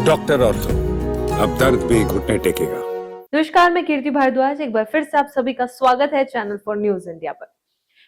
Doctor ortho, अब दर्द भी घुटने टेकेगा। नमस्कार, मैं कीर्ति भारद्वाज। एक बार फिर से आप सभी का स्वागत है चैनल फॉर न्यूज इंडिया पर।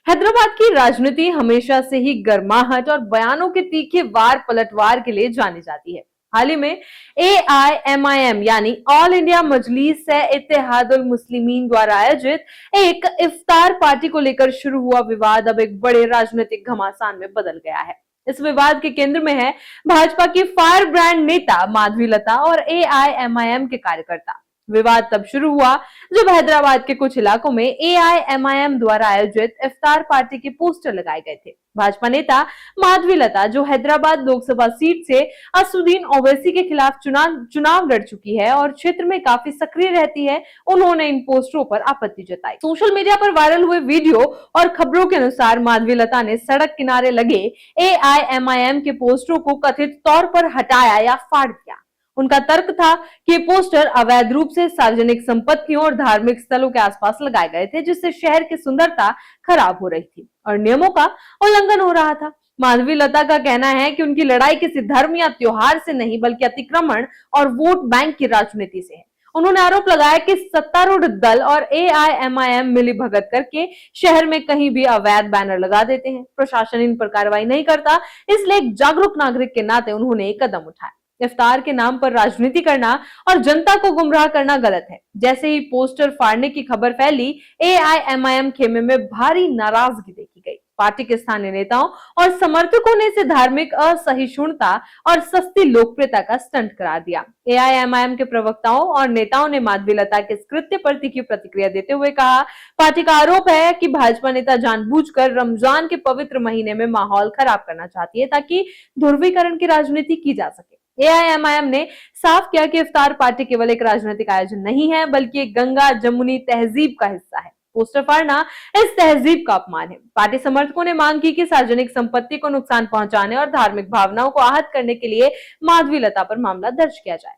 हैदराबाद की राजनीति हमेशा से ही गर्माहट और बयानों के तीखे वार पलटवार के लिए जानी जाती है। हाल ही में AIMIM यानी ऑल इंडिया मजलिस इत्तेहादुल मुस्लिमीन द्वारा आयोजित एक इफ्तार पार्टी को लेकर शुरू हुआ विवाद अब एक बड़े राजनीतिक घमासान में बदल गया है। इस विवाद के केंद्र में है भाजपा की फायर ब्रांड नेता माधवीलता और AIMIM के कार्यकर्ता। विवाद तब शुरू हुआ जब हैदराबाद के कुछ इलाकों में AIMIM द्वारा आयोजित इफ्तार पार्टी के पोस्टर लगाए गए थे। भाजपा नेता माधवीलता, जो हैदराबाद लोकसभा सीट से असदुद्दीन ओवैसी के खिलाफ चुनाव लड़ चुकी है और क्षेत्र में काफी सक्रिय रहती है, उन्होंने इन पोस्टरों पर आपत्ति जताई। सोशल मीडिया पर वायरल हुए वीडियो और खबरों के अनुसार माधवीलता ने सड़क किनारे लगे AIMIM के पोस्टरों को कथित तौर पर हटाया या फाड़ दिया। उनका तर्क था कि पोस्टर अवैध रूप से सार्वजनिक संपत्तियों और धार्मिक स्थलों के आसपास लगाए गए थे, जिससे शहर की सुंदरता खराब हो रही थी और नियमों का उल्लंघन हो रहा था। माधवीलता का कहना है कि उनकी लड़ाई किसी धर्म या त्योहार से नहीं, बल्कि अतिक्रमण और वोट बैंक की राजनीति से है। उन्होंने आरोप लगाया कि सत्तारूढ़ दल और AIMIM मिलीभगत करके शहर में कहीं भी अवैध बैनर लगा देते हैं। प्रशासन इन पर कार्रवाई नहीं करता, इसलिए एक जागरूक नागरिक के नाते उन्होंने एक कदम उठाया। इफ्तार के नाम पर राजनीति करना और जनता को गुमराह करना गलत है। जैसे ही पोस्टर फाड़ने की खबर फैली, AIMIM खेमे में भारी नाराजगी देखी गई। पार्टी के स्थानीय नेताओं और समर्थकों ने इसे धार्मिक असहिष्णुता और सस्ती लोकप्रियता का स्टंट करार दिया। AIMIM के प्रवक्ताओं और नेताओं ने माधवीलता के इस कृत्य पर तीखी प्रतिक्रिया देते हुए कहा, पार्टी का आरोप है कि भाजपा नेता जानबूझकर रमजान के पवित्र महीने में माहौल खराब करना चाहती है ताकि ध्रुवीकरण की राजनीति की जा सके। AIMIM ने साफ किया कि इफ्तार पार्टी केवल एक राजनीतिक आयोजन नहीं है, बल्कि एक गंगा जमुनी तहजीब का हिस्सा है। पोस्टर फाड़ना इस तहजीब का अपमान है। पार्टी समर्थकों ने मांग की कि सार्वजनिक संपत्ति को नुकसान पहुंचाने और धार्मिक भावनाओं को आहत करने के लिए माधवीलता पर मामला दर्ज किया जाए।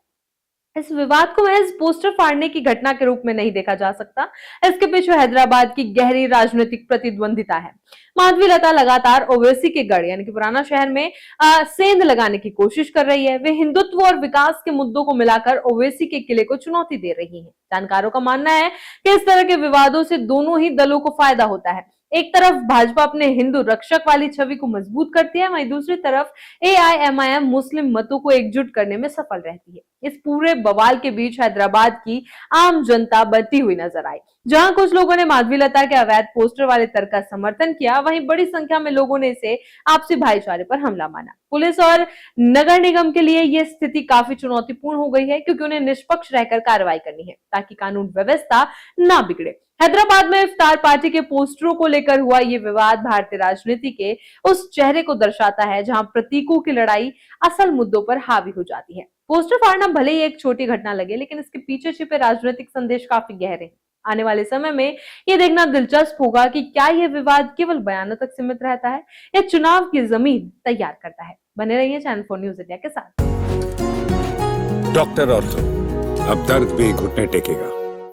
इस विवाद को महज पोस्टर फाड़ने की घटना के रूप में नहीं देखा जा सकता। इसके पीछे हैदराबाद की गहरी राजनीतिक प्रतिद्वंदिता है। माधवीलता लगातार ओवैसी के गढ़ यानी कि पुराना शहर में सेंध लगाने की कोशिश कर रही है। वे हिंदुत्व और विकास के मुद्दों को मिलाकर ओवैसी के किले को चुनौती दे रही है। जानकारों का मानना है कि इस तरह के विवादों से दोनों ही दलों को फायदा होता है। एक तरफ भाजपा अपने हिंदू रक्षक वाली छवि को मजबूत करती है, वहीं दूसरी तरफ AIMIM मुस्लिम मतों को एकजुट करने में सफल रहती है। इस पूरे बवाल के बीच हैदराबाद की आम जनता बटी हुई नजर आई। जहां कुछ लोगों ने माधवीलता के अवैध पोस्टर वाले तर्क का समर्थन किया, वहीं बड़ी संख्या में लोगों ने इसे आपसी भाईचारे पर हमला माना। पुलिस और नगर निगम के लिए यह स्थिति काफी चुनौतीपूर्ण हो गई है, क्योंकि उन्हें निष्पक्ष रहकर कार्रवाई करनी है ताकि कानून व्यवस्था ना बिगड़े। हैदराबाद में इफ्तार पार्टी के पोस्टरों को लेकर हुआ ये विवाद भारतीय राजनीति के उस चेहरे को दर्शाता है जहां प्रतीकों की लड़ाई असल मुद्दों पर हावी हो जाती है। पोस्टर फाड़ना भले ही एक छोटी घटना लगे, लेकिन इसके पीछे छिपे राजनीतिक संदेश काफी गहरे हैं। आने वाले समय में ये देखना दिलचस्प होगा कि क्या यह विवाद केवल बयानों तक सीमित रहता है या चुनाव की जमीन तैयार करता है। बने रहिए चैनल फॉर न्यूज इंडिया के साथ। डॉक्टर ऑर्थो, अब दर्द भी घुटने टेकेगा।